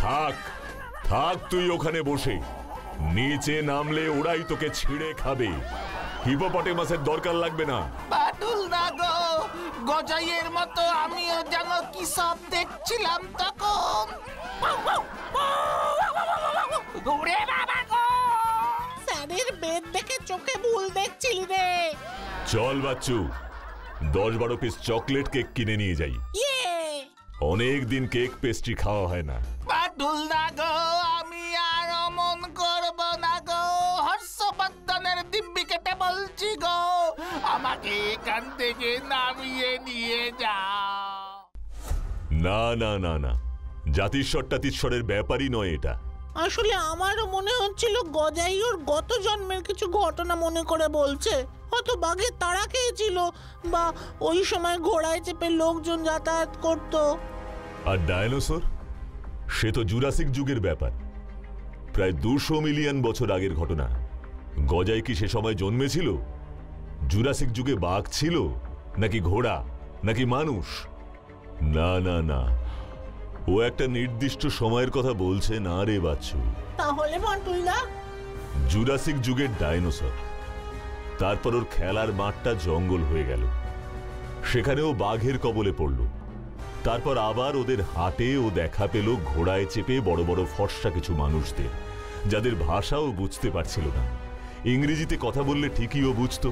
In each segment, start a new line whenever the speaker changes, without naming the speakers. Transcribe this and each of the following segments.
থাক থাক, তুই ওখানে বসে। নিচে নামলে ওরাই তোকে ছিঁড়ে খাবে। হিপোপটেমাসের দরকার লাগবে না।
বাটুল না গো, গজাইয়ের মতো আমিও যেন কি সব দেখছিলাম তখন। ওরে বাবা গো,
স্যারের বেদ দেখে চোখে ভুল দেখছিলি রে।
চল বাচ্চু, 10-12 পিস চকলেট কেক কিনে নিয়ে যাই। অনেক দিন কেক পেস্ট্রি খাওয়া হয় না।
বাটুল না গো, আমি আর অমন করব না গো। হর্ষবর্ধনের দিব্যি কেটে বলছি গো, আমাকে এখান থেকে নামিয়ে নিয়ে যাও।
না না না না, জাতিস্বর টাতিস্বরের ব্যাপারই নয় এটা।
আসলে আমারও মনে হচ্ছিল গজাই ওর গত জন্মের কিছু ঘটনা মনে করে বলছে। হয়তো বাঘে তাড়া খেয়েছিল, বা ওই সময় ঘোড়ায় চেপে লোকজন যাতায়াত করত।
আর ডায়নোসর, সে তো জুরাসিক যুগের ব্যাপার, প্রায় 200 মিলিয়ন বছর আগের ঘটনা। গজাই কি সে সময় জন্মেছিল? জুরাসিক যুগে বাঘ ছিল নাকি ঘোড়া নাকি মানুষ? না না না, ও একটা নির্দিষ্ট সময়ের কথা বলছে না রে বাচ্চু।
তাহলে বাটুলদা,
জুরাসিক যুগের ডায়নোসর। তারপর ওর খেলার মাঠটা জঙ্গল হয়ে গেল, সেখানেও বাঘের কবলে পড়ল। তারপর আবার ওদের হাটে ও দেখা পেল ঘোড়ায় চেপে বড় বড় ফর্সা কিছু মানুষদের, যাদের ভাষাও বুঝতে পারছিল না। ইংরেজিতে কথা বললে ঠিকই ও বুঝত।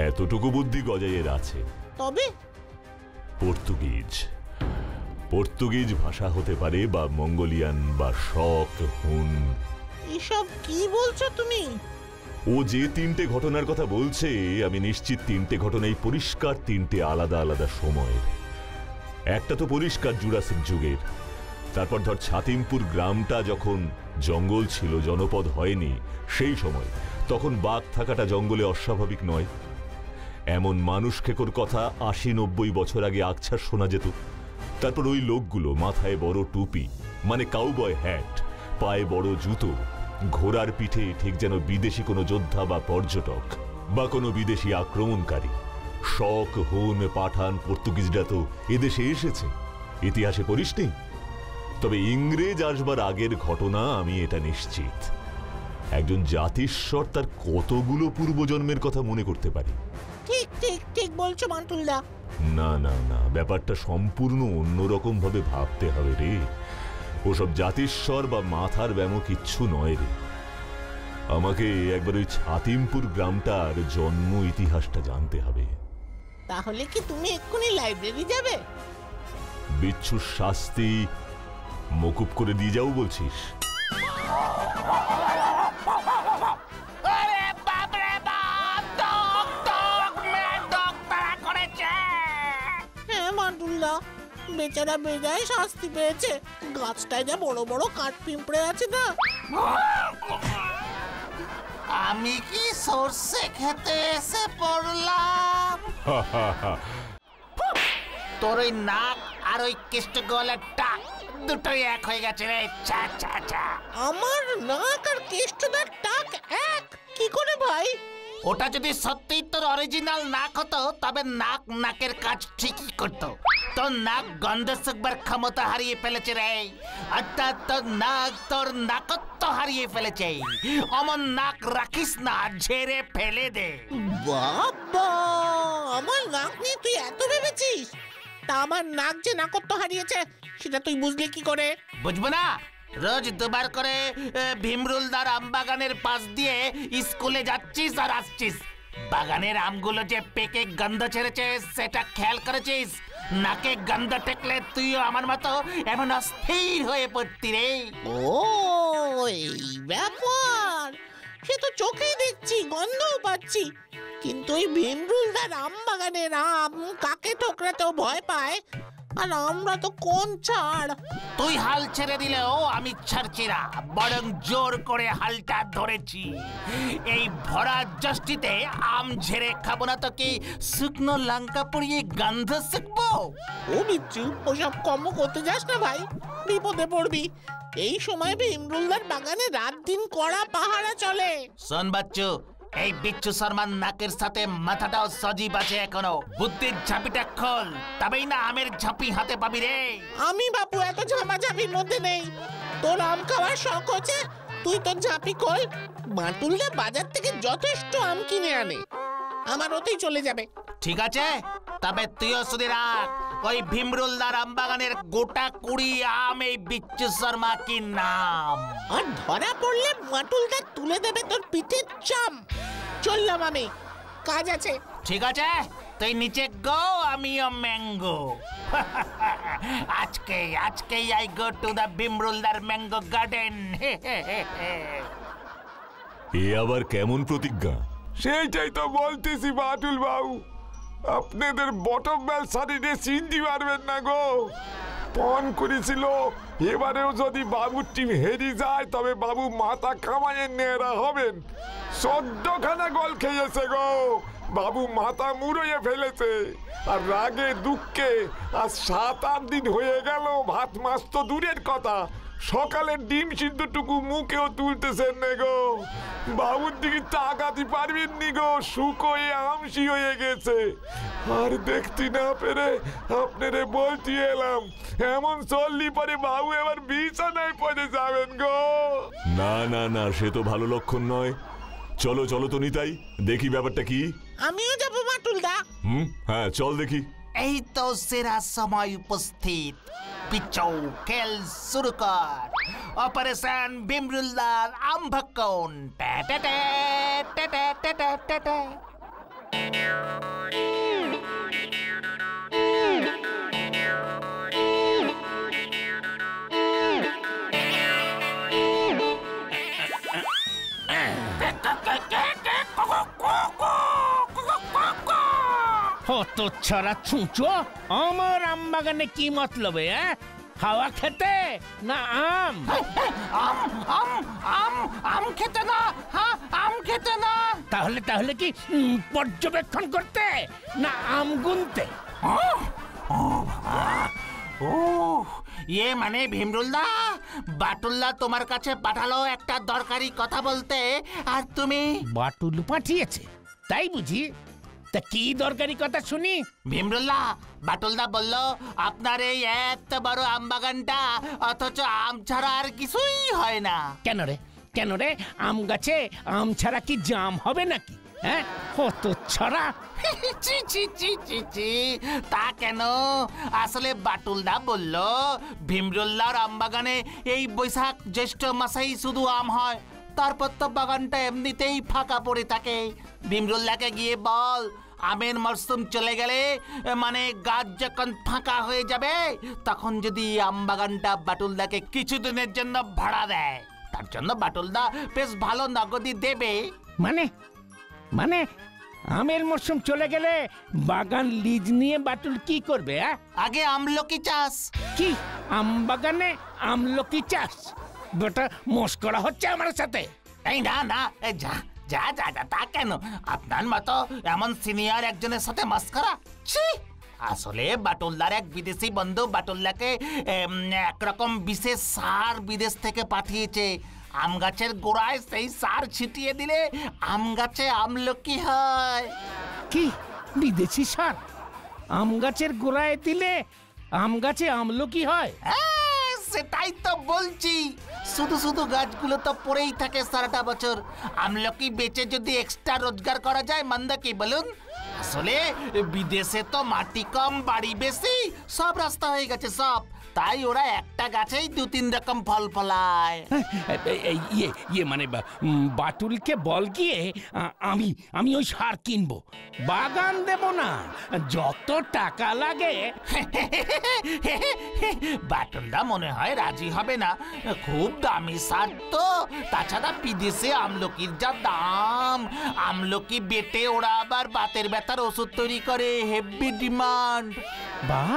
এতটুকু বুদ্ধি গজাইয়ের আছে।
তবে
পর্তুগিজ ভাষা হতে পারে, বা মঙ্গোলিয়ান, বা শক, হুন।
এসব কি বলছো তুমি?
ও যে 3টে ঘটনার কথা বলছে, আমি নিশ্চিত 3টে ঘটনাই পরিষ্কার 3টে আলাদা আলাদা সময়ের। একটা তো পরিষ্কার জুরাসিক যুগের। তারপর ধর ছাতিমপুর গ্রামটা যখন জঙ্গল ছিল, জনপদ হয়নি সেই সময়, তখন বাঘ থাকাটা জঙ্গলে অস্বাভাবিক নয়। এমন মানুষ খেকোর কথা 80-90 বছর আগে আকছার শোনা যেত। তারপর ওই লোকগুলো মাথায় বড় টুপি, মানে কাউবয় হ্যাট, পায়ে বড় জুতো, ঘোড়ার পিঠে, ঠিক যেন বিদেশি কোনো যোদ্ধা বা পর্যটক বা কোনো বিদেশি আক্রমণকারী। শক, হুন, পাঠান, পর্তুগিজরা তো এদেশে এসেছে, ইতিহাসে পড়িসনি? তবে ইংরেজ আসবার আগের ঘটনা আমি এটা নিশ্চিত। একজন জাতিস্বর তার কতগুলো পূর্বজন্মের কথা মনে করতে পারে।
ঠিক ঠিক ঠিক বলছো বাটুলদা।
না না না, ব্যাপারটা সম্পূর্ণ অন্যরকম ভাবে ভাবতে হবে রে। ওসব জাতিস্বর বা মাথার ব্যামো কিচ্ছু নয় রে। আমাকে একবার ওই ছাতিমপুর গ্রামটার জন্ম ইতিহাসটা জানতে হবে।
তাহলে কি তুমি এক্ষুনি লাইব্রেরি যাবে?
বিচ্ছুর শাস্তি মকুব করে দিয়ে যাও বলছিস?
হ্যাঁ বাটুলদা, বেচারা বেজায় শাস্তি পেয়েছে। গাছটায় যা বড় বড় কাঠ পিঁপড়ে আছে না।
আমি কি সর্ষে খেতে এসে পড়লাম? তোর ওই নাক আর ওই কেষ্ট গলার টাক দুটোই এক হয়ে গেছে রে। চা চা চা।
আমার নাক আর কেষ্টদার টাক এক? কি করে ভাই?
ওটা যদি সত্যিই তোর অরিজিনাল নাক হতো, তবে নাক নাকের কাজ ঠিকই করতো। তোর নাক গন্ধ শুকবার ক্ষমতা হারিয়ে ফেলেছে রে। অর্থাৎ তোর নাক তোর নাকত্ব হারিয়ে ফেলেছে। অমন নাক রাখিস না, ঝেড়ে ফেলে দে।
বাবা, আমার নাক নিয়ে তুই এত ভেবেছিস? তা আমার নাক যে নাকত্ব হারিয়েছে সেটা তুই বুঝলি কি করে?
বুঝবো না? রোজ 2বার করে ভীমরুলদার আম বাগানের পাশ দিয়ে স্কুলে যাচ্ছিস আর আসছিস। বাগানের আমগুলো যে পেকে গন্ধ ছেড়েছে সেটা খেয়াল করেছিস? নাকে গন্ধ ঠেকলে তুইও আমার মতো এমন অস্থির হয়ে পড়তি রে।
ও এই ব্যাপার, সে তো চোখেই দেখছি, গন্ধও পাচ্ছি। কিন্তু ওই ভীমরুলদার আম বাগানের আম কাকে ঠোকরাতেও ভয় পায়, আর আমরা তো কোন ছাড়।
তুই হাল ছেড়ে দিলেও আমি ছাড়ছি না, বরং জোর করে হালটা ধরেছি। এই ভরা জ্যৈষ্ঠিতে আম ঝেড়ে খাবো না তো কি শুকনো লঙ্কা পুড়িয়ে গন্ধ শিখবো?
ও বিচ্ছু, ওসব কম করতে যাস না ভাই, বিপদে পড়বি। এই সময় ভীমরুলদার বাগানে রাত দিন কড়া পাহারা চলে।
শোন বাচ্চু, এই বিচ্ছু শর্মার নাকের সাথে মাথাটাও সজীব আছে এখনো। বুদ্ধির ঝাঁপিটা খোল, তবেই না আমের ঝাঁপি হাতে পাবি রে।
আমি বাপু এত ঝামাঝাপির মধ্যে নেই। তোর আম খাওয়ার শখ হচ্ছে, তুই তোর ঝাঁপি খোল। বাটুলদা বাজার থেকে যথেষ্ট আম কিনে আনে, আমার ওতেই চলে যাবে।
ঠিক আছে, তবে তুইও শুধু রাখ, ওই ভীমরুলদার আমবাগানের গোটা 20 আম এই বিচ্ছু শর্মা কি নাম।
আর ধরা পড়লে বাটুলদা তুলে দেবে তোর পিঠের চাম। চললাম আমি, কাজ আছে।
ঠিক আছে, তুই নিচে গো, আমিও ম্যাঙ্গো। আজকেই আই গো টু দ্য ভীমরুলদার ম্যাঙ্গো গার্ডেন।
এ আবার কেমন প্রতিজ্ঞা?
সেইটাই তো বলতেছি বাটুল বাবু, আপনাদের বটম বেল শাড়িতে চিনতে পারবেন না গো। পণ করেছিল এবারেও যদি বাবুর টিম হেরে যায় তবে বাবু মাথা কামাইয়ে নেড়া হবেন। 14খানা গোল খেয়েছে গো, বাবু মাথা মুড়িয়ে ফেলেছে। আর রাগে দুঃখে আজ 7-8 দিন হয়ে গেল ভাত মাছ তো দূরের কথা, সকালের ডিম সিদ্ধটুকু মুখেও তুলতেছেন না গো। বাবুর দিকে তাকাতে পারবেন নি গো, শুকোয়ে আমসি হয়ে গেছে। আর দেখতে না পেরে আপনারে বলতে এলাম, এমন চললি পরে বাবু এবার বিছানায় পড়ে যাবেন গো।
না না না, সে তো ভালো লক্ষণ নয়। চলো চলো তো নিতাই, দেখি ব্যাপারটা কি।
আমিও যাবো বাটুলদা।
হ্যাঁ চল দেখি।
এই তো সেরা সময় উপস্থিত। পিচৌ খেল শুরু কর। অপারেশন ভীমরুলদার আমভক্ষণ।
তো ছড়া ছুঁচো, আমার আম বাগানে কি মতলবে? হাওয়া খেতে না আম?
আম খেতে না, হ্যাঁ আম খেতে না।
তাহলে কি পর্যবেক্ষণ করতে না আম গুনতে?
ইয়ে মানে ভীমরুলদা, বাটুলদা তোমার কাছে পাঠালো একটা দরকারি কথা বলতে, আর তুমি?
বাটুল পাঠিয়েছে তাই বুঝি? তা কি দরকারি কথা শুনি?
ভীমরুলদা, বাটুলদা বলল আপনার এই এত বড় আম বাগানটা, অথচ আম ছাড়া আর কিছুই হয় না।
কেন রে আম গাছে আম ছাড়া কি জাম হবে নাকি? হ্যাঁ তো ছড়া।
চি চি চি চি চি, তা কেন? আসলে বাটুলদা বলল ভীমরুলদার আম বাগানে এই বৈশাখ জ্যৈষ্ঠ মাসেই শুধু আম হয়, তারপর তো বাগানটা এমনিতেই ফাঁকা পড়ে থাকে। ভীমরুলদাকে গিয়ে বল, আমের মরশুম চলে গেলে মানে গাছ যখন ফাঁকা হয়ে যাবে তখন যদি আম বাগানটা বাটুলদাকে কিছুদিনের জন্য ভাড়া দেয়, তার জন্য বাটুলদা বেশ ভালো নগদি দেবে।
মানে আমের মরশুম চলে গেলে বাগান লিজ নিয়ে বাটুল কি করবে?
আগে আমলকি চাষ।
কি আম বাগানে আমলকি চাষ? বেটা মস্করা হচ্ছে আমার সাথে।
এই না, যা যা যা যা, তা কেন? আপনার মতো এমন সিনিয়র একজনের সাথে মস্করা? ছি! আসলে বাটুলদার এক বিদেশি বন্ধু বাটুলদাকে একরকম বিশেষ সার বিদেশ থেকে পাঠিয়েছে। আম গাছের গোড়ায় সেই সার ছিটিয়ে দিলে আম গাছে আমলকি হয়।
কি বিদেশি সার আম গাছের গোড়ায় দিলে আম গাছে আমলকি হয়?
সেটাই তো বলছি, শুধু গাছগুলো তো পড়েই থাকে সারাটা বছর। আমলকি বেচে যদি এক্সট্রা রোজগার করা যায়, মন্দা কি বলুন? আসলে বিদেশে তো মাটি কম বাড়ি বেশি, সব রাস্তা হয়ে গেছে সব, তাই ওরা একটা গাছেই 2-3 রকম ফল ফলায়।
ইয়ে মানে বাটুলকে বল গিয়ে আমি ওই সার কিনবো, বাগান দেব না, যত টাকা লাগে।
বাটুলদা মনে হয় রাজি হবে না, খুব দামি সার তো, তাছাড়া বিদেশে আমলকির যা দাম, আমলকি বেটে ওরা আবার বাতের ব্যথার ওষুধ তৈরি করে, হেভি ডিমান্ড।
বাহ